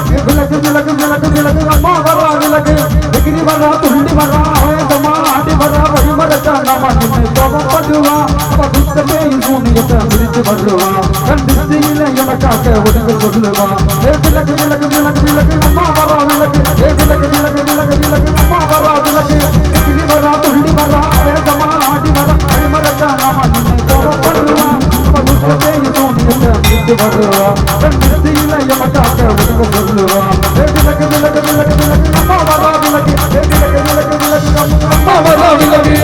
விலகு விலகு விலகு விலகு அம்மா வரா விலகு எகிரி வரா துள்ளி வரா வேதமா ஆடி வரா வழிமரச்சா நாம நின்று கோபப்படுவா பதுத்தமே சூனியத்தை விரித்து வருவா கண்டிச்சியில எனக்காக ஒதுங்க சொல்லுவா விலகு விலகு விலகு விலகு அம்மா வரா விலகு விலகு விலகு விலகு விலகு அம்மா வரா விலகு எகிரி வரா துள்ளி வரா வேதமா ஆடி வரா வழிமரச்சா நாம நின்று கோபப்படுவா பதுத்தமே சூனியத்தை விரித்து வருவா கண்டிச்சியில எனக்காக ஒதுங்க சொல்லுவா விலகு விலகு விலகு விலகு அம்மா வரா விலகு விலகு விலகு விலகு அம்மா வரா விலகு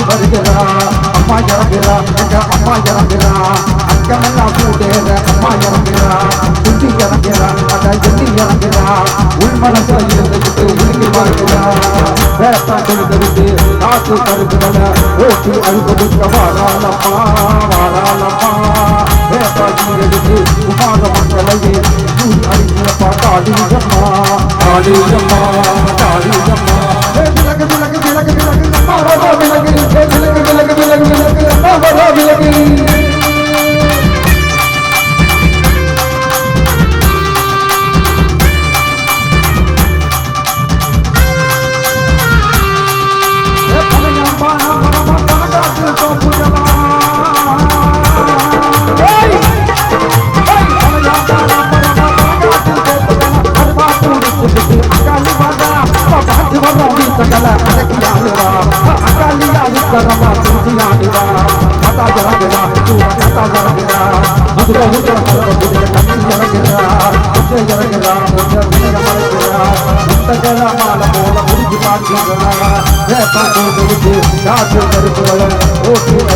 அம்மா இறங்குறா அம்மா இறங்குறா அங்கமெல்லாம் கூட்டேற அம்மா இறங்குறா குட்டி இறங்குறா அட எண்ணி இறங்குறா உள் மனசுல இருந்துக்கிட்டு உருகி வாழ்கிறா வேட்டா கொடுத்துருக்கு காசு கருதுகள ஓட்டி அழுதுக்க வாழாலம்மா வாழாலம்மா வேட்டா எடுத்து உமாக மக்களையே அழிக்கிறப்பா காளியம்மா காளியம்மா காளியம்மா விலகு விலகு விலகு விலகு அம்மா வரா விலகு விலகு விலகு விலகு விலகு அம்மா வரா விலகு ஓட்டி